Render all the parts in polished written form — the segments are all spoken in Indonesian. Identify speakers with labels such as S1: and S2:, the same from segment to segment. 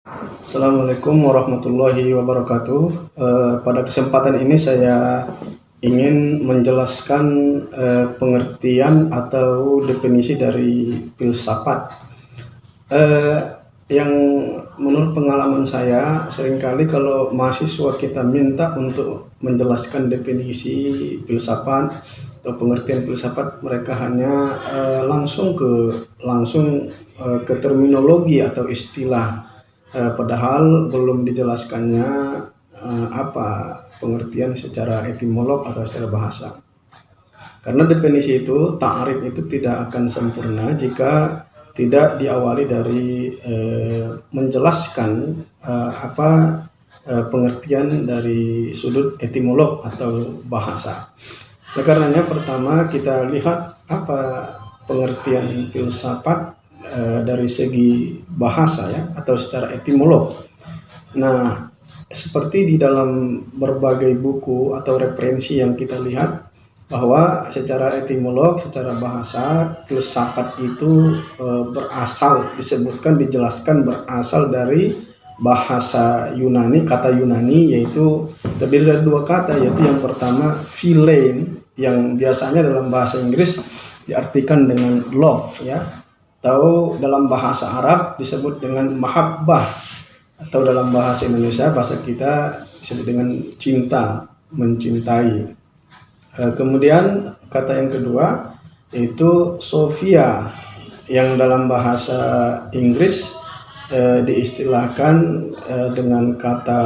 S1: Assalamualaikum warahmatullahi wabarakatuh. Pada kesempatan ini saya ingin menjelaskan pengertian atau definisi dari filsafat. Eh, yang menurut pengalaman saya, seringkali kalau mahasiswa kita minta untuk menjelaskan definisi filsafat atau pengertian filsafat, mereka hanya langsung ke terminologi atau istilah. Padahal belum dijelaskannya apa pengertian secara etimolog atau secara bahasa. Karena definisi itu, ta'rif itu tidak akan sempurna jika tidak diawali dari menjelaskan apa pengertian dari sudut etimolog atau bahasa. Oleh karenanya pertama kita lihat apa pengertian filsafat dari segi bahasa ya, atau secara etimolog. Nah, seperti di dalam berbagai buku atau referensi yang kita lihat bahwa secara etimolog, secara bahasa, filsafat itu dijelaskan berasal dari bahasa Yunani, kata Yunani, yaitu terdiri dari dua kata, yaitu yang pertama philein, yang biasanya dalam bahasa Inggris diartikan dengan love ya, atau dalam bahasa Arab disebut dengan mahabbah, atau dalam bahasa Indonesia, bahasa kita, disebut dengan cinta, mencintai. Kemudian kata yang kedua yaitu Sophia, yang dalam bahasa Inggris diistilahkan dengan kata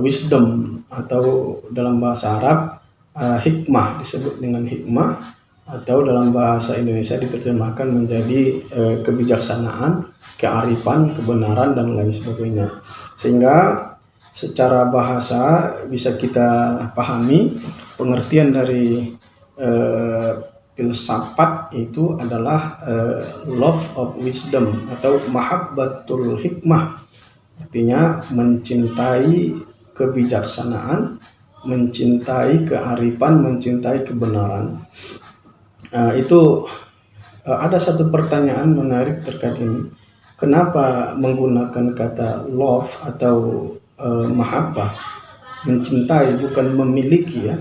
S1: wisdom, atau dalam bahasa Arab hikmah, disebut dengan hikmah, atau dalam bahasa Indonesia diterjemahkan menjadi kebijaksanaan, kearifan, kebenaran, dan lain sebagainya. Sehingga secara bahasa bisa kita pahami pengertian dari filsafat itu adalah love of wisdom atau mahabbatul hikmah, artinya mencintai kebijaksanaan, mencintai kearifan, mencintai kebenaran. Ada satu pertanyaan menarik terkait ini. Kenapa menggunakan kata love atau mahabbah, mencintai, bukan memiliki ya?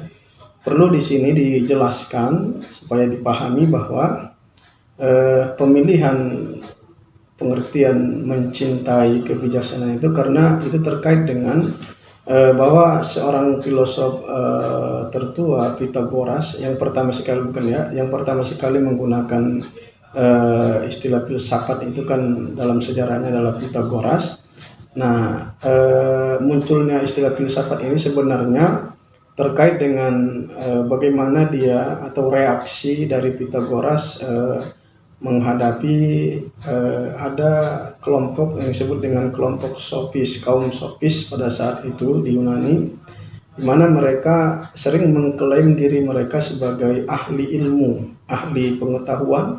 S1: Perlu di sini dijelaskan supaya dipahami bahwa pemilihan pengertian mencintai kebijaksanaan itu karena itu terkait dengan bahwa seorang filosof tertua, Pythagoras, yang pertama sekali menggunakan istilah filsafat itu kan dalam sejarahnya adalah Pythagoras. Nah, munculnya istilah filsafat ini sebenarnya terkait dengan bagaimana dia atau reaksi dari Pythagoras menghadapi ada kelompok yang disebut dengan kelompok sofis, kaum sofis pada saat itu di Yunani, di mana mereka sering mengklaim diri mereka sebagai ahli ilmu, ahli pengetahuan,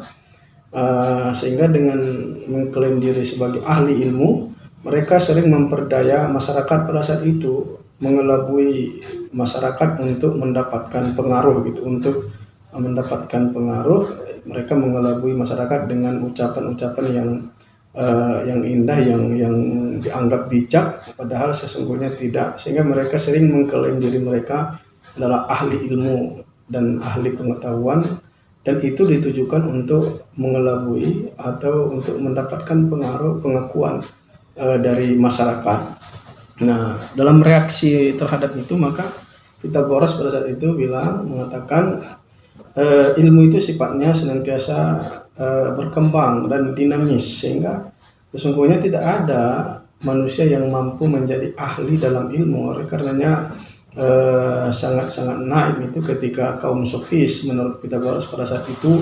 S1: sehingga dengan mengklaim diri sebagai ahli ilmu, mereka sering memperdaya masyarakat pada saat itu, mengelabui masyarakat untuk mendapatkan pengaruh gitu, untuk mendapatkan pengaruh. Mereka mengelabui masyarakat dengan ucapan-ucapan yang indah, yang dianggap bijak, padahal sesungguhnya tidak. Sehingga mereka sering mengklaim diri mereka adalah ahli ilmu dan ahli pengetahuan, dan itu ditujukan untuk mengelabui atau untuk mendapatkan pengaruh, pengakuan dari masyarakat. Nah, dalam reaksi terhadap itu, maka Pythagoras pada saat itu mengatakan ilmu itu sifatnya senantiasa berkembang dan dinamis, sehingga sesungguhnya tidak ada manusia yang mampu menjadi ahli dalam ilmu. Oleh karenanya sangat-sangat naif itu ketika kaum sofis menurut Pythagoras pada saat itu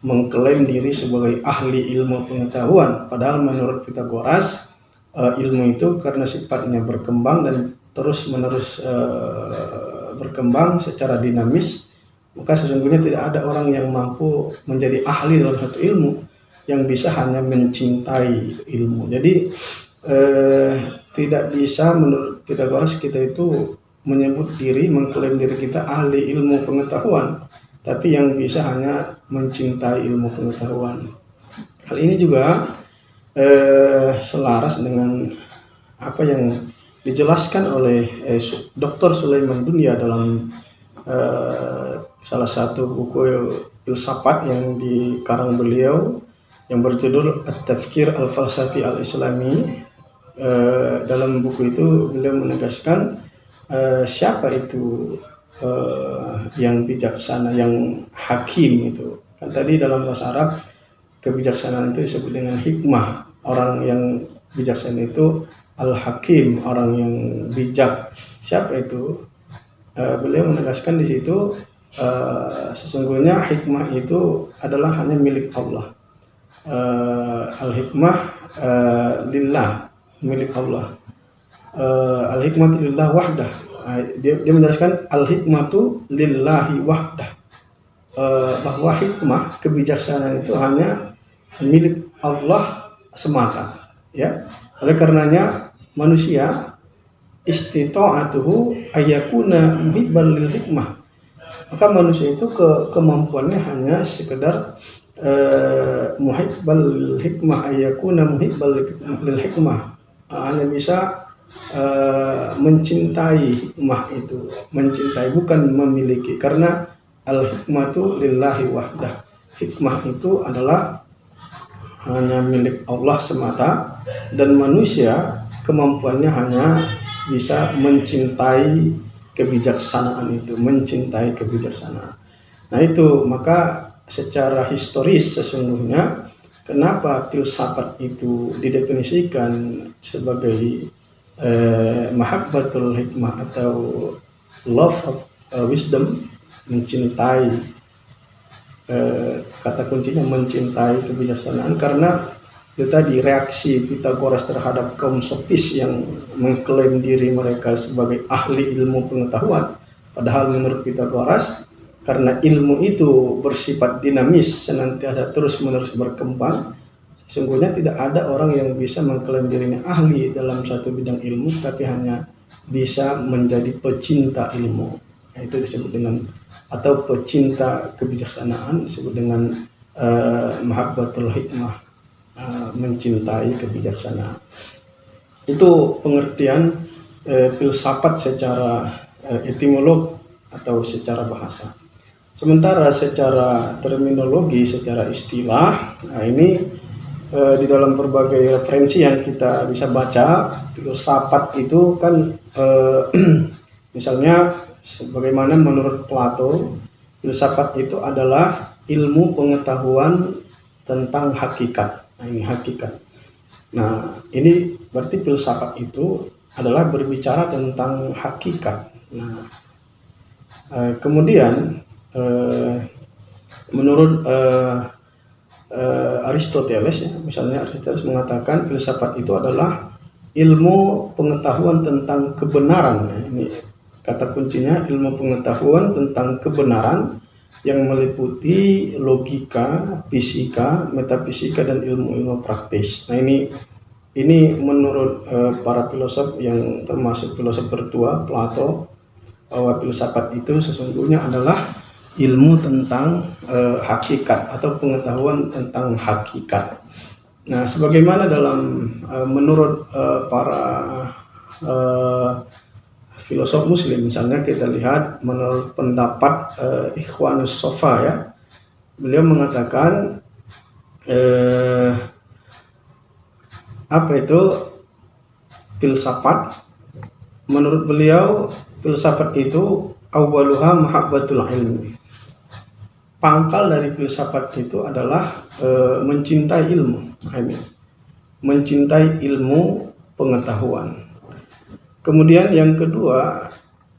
S1: mengklaim diri sebagai ahli ilmu pengetahuan, padahal menurut Pythagoras ilmu itu karena sifatnya berkembang dan terus-menerus berkembang secara dinamis, maka sesungguhnya tidak ada orang yang mampu menjadi ahli dalam satu ilmu, yang bisa hanya mencintai ilmu. Jadi tidak bisa menurut Pythagoras kita itu menyebut diri, mengklaim diri kita ahli ilmu pengetahuan, tapi yang bisa hanya mencintai ilmu pengetahuan. Hal ini juga selaras dengan apa yang dijelaskan oleh Dr. Sulaiman Dunia dalam salah satu buku filsafat yang dikarang beliau yang berjudul At-Tafkir Al-Falsafi Al-Islami. Dalam buku itu beliau menegaskan siapa itu yang bijaksana, yang hakim itu. Kan tadi dalam bahasa Arab kebijaksanaan itu disebut dengan hikmah. Orang yang bijaksana itu al-hakim, orang yang bijak. Siapa itu? Beliau menegaskan di situ sesungguhnya hikmah itu adalah hanya milik Allah. Al-hikmah lillah, milik Allah. Al-hikmatu lillah wahdah. Dia menjelaskan al-hikmatu lillahi wahdah. Bahwa hikmah, kebijaksanaan itu hanya milik Allah semata, ya. Oleh karenanya manusia istita'atuhu ayyakuna muhibban lil hikmah. Maka manusia itu kemampuannya hanya sekedar muhibbal lil hikmah, ayyakuna muhibbal lil hikmah. Hanya bisa mencintai hikmah itu, mencintai bukan memiliki, karena al-hikmatu lillahi wahdah. Hikmah itu adalah hanya milik Allah semata, dan manusia kemampuannya hanya bisa mencintai kebijaksanaan itu, mencintai kebijaksanaan. Nah itu, maka secara historis sesungguhnya kenapa filsafat itu didefinisikan sebagai mahabbatul hikmah atau love of wisdom, mencintai, kata kuncinya mencintai kebijaksanaan, karena itu tadi reaksi Pythagoras terhadap kaum sofis yang mengklaim diri mereka sebagai ahli ilmu pengetahuan. Padahal menurut Pythagoras, karena ilmu itu bersifat dinamis, senantiasa terus-menerus berkembang, sesungguhnya tidak ada orang yang bisa mengklaim dirinya ahli dalam satu bidang ilmu, tapi hanya bisa menjadi pecinta ilmu. Nah, itu disebut dengan, atau pecinta kebijaksanaan disebut dengan mahabbatul hikmah, mencintai kebijaksanaan. Itu pengertian filsafat secara etimolog atau secara bahasa. Sementara secara terminologi, secara istilah, nah ini di dalam berbagai referensi yang kita bisa baca, filsafat itu kan misalnya sebagaimana menurut Plato, filsafat itu adalah ilmu pengetahuan tentang hakikat. Nah ini hakikat. Nah ini berarti filsafat itu adalah berbicara tentang hakikat. Nah kemudian menurut Aristoteles, ya, misalnya Aristoteles mengatakan filsafat itu adalah ilmu pengetahuan tentang kebenaran. Nah, ini kata kuncinya, ilmu pengetahuan tentang kebenaran yang meliputi logika, fisika, metafisika, dan ilmu-ilmu praktis. Nah ini menurut para filosof yang termasuk filosof tertua Plato, bahwa filsafat itu sesungguhnya adalah ilmu tentang hakikat atau pengetahuan tentang hakikat. Nah sebagaimana dalam menurut para filosof muslim, misalnya kita lihat menurut pendapat Ikhwanus Sofa, ya, beliau mengatakan apa itu filsafat. Menurut beliau filsafat itu awwaluha mahabbatul ilmi. Pangkal dari filsafat itu adalah mencintai ilmu, mencintai ilmu pengetahuan. Kemudian yang kedua,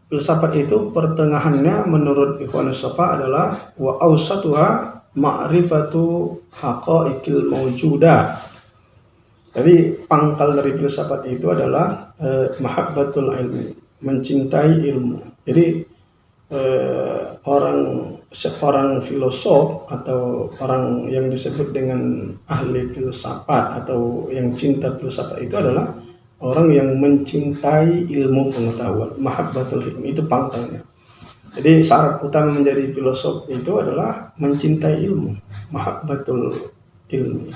S1: filsafat itu pertengahannya menurut Ikhwanus Sofa adalah wa awsatuha ma'rifatu haqa'iqil mawjudah. Jadi pangkal dari filsafat itu adalah mahabbatul ilmi, mencintai ilmu. Jadi seorang filosof atau orang yang disebut dengan ahli filsafat atau yang cinta filsafat itu adalah orang yang mencintai ilmu pengetahuan, mahabbatul hikmah, itu pangkalnya. Jadi syarat utama menjadi filosof itu adalah mencintai ilmu, mahabbatul ilmi.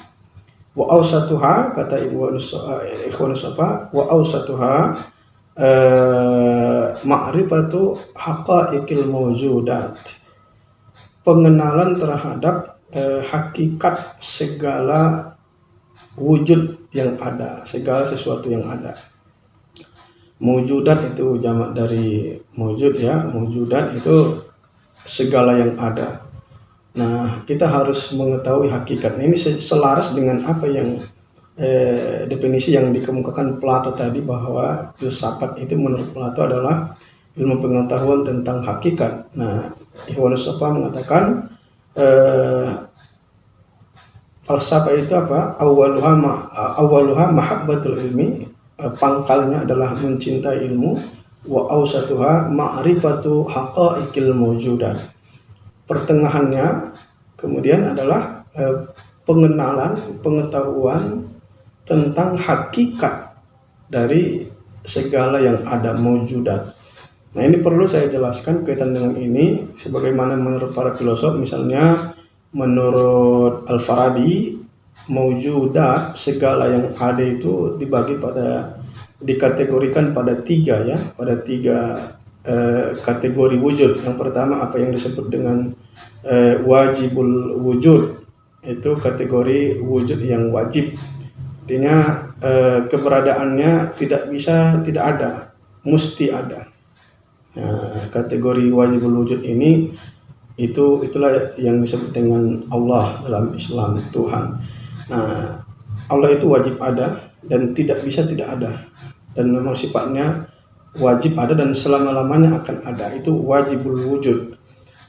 S1: Wa awsatuha, kata Ikhwan Nusafa, wa awsatuha ma'rifatu haqa'iqil mawjudat, pengenalan terhadap hakikat segala wujud yang ada, segala sesuatu yang ada. Mawjudat itu jamak dari mawjud ya, mawjudat itu segala yang ada. Nah, kita harus mengetahui hakikat. Ini selaras dengan apa yang definisi yang dikemukakan Plato tadi, bahwa filsafat itu menurut Plato adalah ilmu pengetahuan tentang hakikat. Nah, Ikhwan Nusafa mengatakan falsafah itu apa? Awaluha mahabbatul ilmi, pangkalnya adalah mencintai ilmu. Wa awsatuha ma'rifatu haqa'iqil mawjudat, pertengahannya kemudian adalah pengenalan, pengetahuan tentang hakikat dari segala yang ada, mawjudat. Nah, ini perlu saya jelaskan kaitan dengan ini, sebagaimana menurut para filosof, misalnya menurut Al-Farabi, mawjudat, segala yang ada itu dikategorikan pada tiga ya, pada tiga kategori wujud. Yang pertama apa yang disebut dengan wajibul wujud, itu kategori wujud yang wajib, artinya keberadaannya tidak bisa tidak ada, mesti ada. Nah, kategori wajibul wujud ini itulah yang disebut dengan Allah dalam Islam, Tuhan. Nah, Allah itu wajib ada dan tidak bisa tidak ada, dan memang sifatnya wajib ada dan selama-lamanya akan ada, itu wajibul wujud.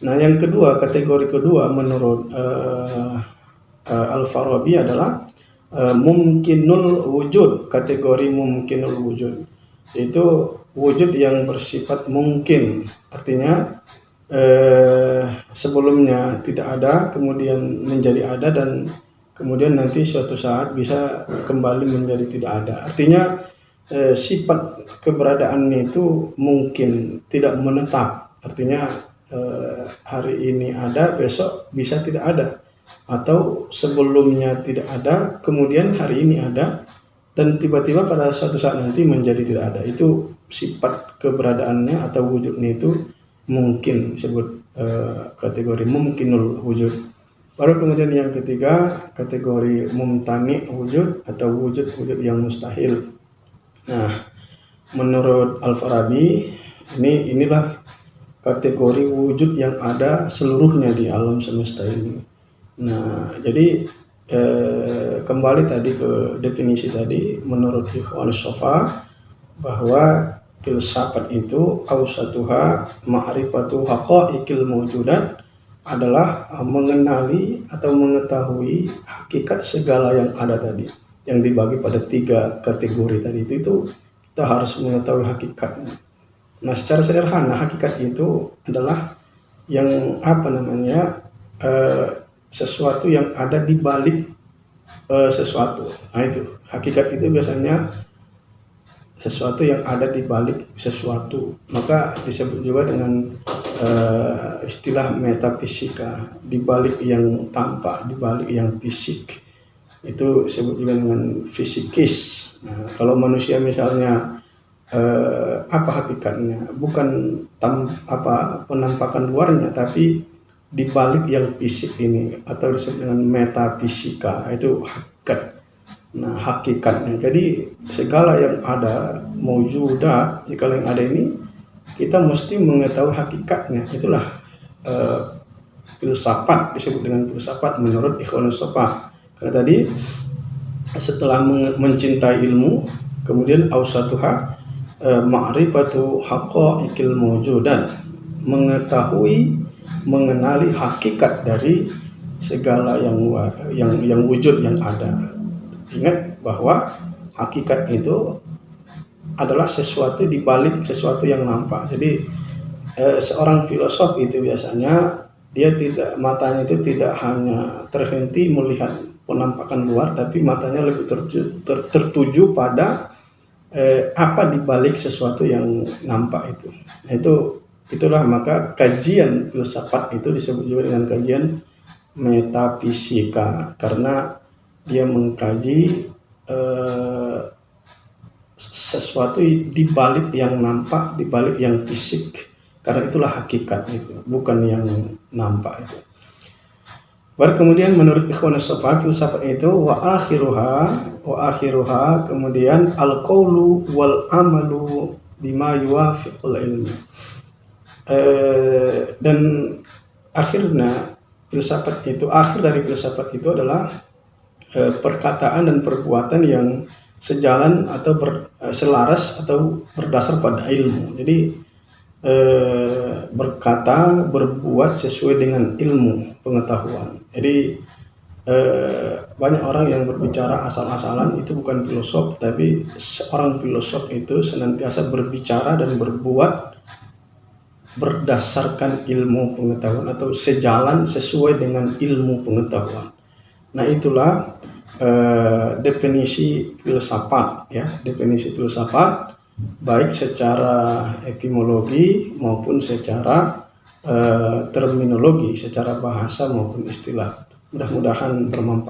S1: Nah, yang kedua, kategori kedua menurut Al-Farabi adalah mumkinul wujud. Kategori mumkinul wujud itu wujud yang bersifat mungkin, artinya sebelumnya tidak ada, kemudian menjadi ada, dan kemudian nanti suatu saat bisa kembali menjadi tidak ada. Artinya sifat keberadaannya itu mungkin, tidak menetap. Artinya hari ini ada, besok bisa tidak ada, atau sebelumnya tidak ada, kemudian hari ini ada, dan tiba-tiba pada suatu saat nanti menjadi tidak ada. Itu sifat keberadaannya atau wujudnya itu mungkin, disebut kategori mumkinul wujud. Baru kemudian yang ketiga, kategori mumtani wujud atau wujud-wujud yang mustahil. Nah, menurut Al-Farabi, inilah kategori wujud yang ada seluruhnya di alam semesta ini. Nah, jadi kembali tadi ke definisi tadi, menurut Ikhwan Nusafa, bahwa filsafat itu awsatuha ma'rifatu haqa'iqil mawjudat, adalah mengenali atau mengetahui hakikat segala yang ada tadi, yang dibagi pada tiga kategori tadi. Itu kita harus mengetahui hakikatnya. Nah, secara sederhana hakikat itu adalah yang sesuatu yang ada di balik sesuatu. Nah, itu hakikat itu biasanya sesuatu yang ada di balik sesuatu, maka disebut juga dengan istilah metafisika, di balik yang tampak, di balik yang fisik, itu disebut juga dengan fisikis. Nah, kalau manusia misalnya apa hakikatnya, bukan penampakan luarnya, tapi di balik yang fisik ini, atau disebut dengan metafisika, itu hakikat. Nah, hakikatnya, jadi segala yang ada, mawjudat, segala yang ada ini kita mesti mengetahui hakikatnya. Itulah filsafat, disebut dengan filsafat menurut Ikhwan Nusafa. Karena tadi setelah mencintai ilmu, kemudian awsatuha ma'rifatu haqa'iqil mawjudat, mengenali hakikat dari segala yang wujud yang ada. Ingat bahwa hakikat itu adalah sesuatu di balik sesuatu yang nampak. Jadi seorang filosof itu biasanya matanya itu tidak hanya terhenti melihat penampakan luar, tapi matanya lebih tertuju pada apa di balik sesuatu yang nampak itu. Itulah maka kajian filsafat itu disebut juga dengan kajian metafisika, karena dia mengkaji sesuatu di balik yang nampak, di balik yang fisik, karena itulah hakikat itu, bukan yang nampak itu. Baru kemudian menurut Ikhwanus Shafaa, filsafat itu wa akhiruha kemudian al-qaulu wal amalu bima yuwafiqul ilmi. Dan akhirnya filsafat itu, akhir dari filsafat itu adalah perkataan dan perbuatan yang sejalan atau selaras atau berdasar pada ilmu. Jadi berkata, berbuat sesuai dengan ilmu pengetahuan. Jadi banyak orang yang berbicara asal-asalan, itu bukan filosof, tapi seorang filosof itu senantiasa berbicara dan berbuat berdasarkan ilmu pengetahuan atau sejalan sesuai dengan ilmu pengetahuan. Nah, itulah definisi filsafat, ya, definisi filsafat baik secara etimologi maupun secara terminologi, secara bahasa maupun istilah. Mudah-mudahan bermanfaat.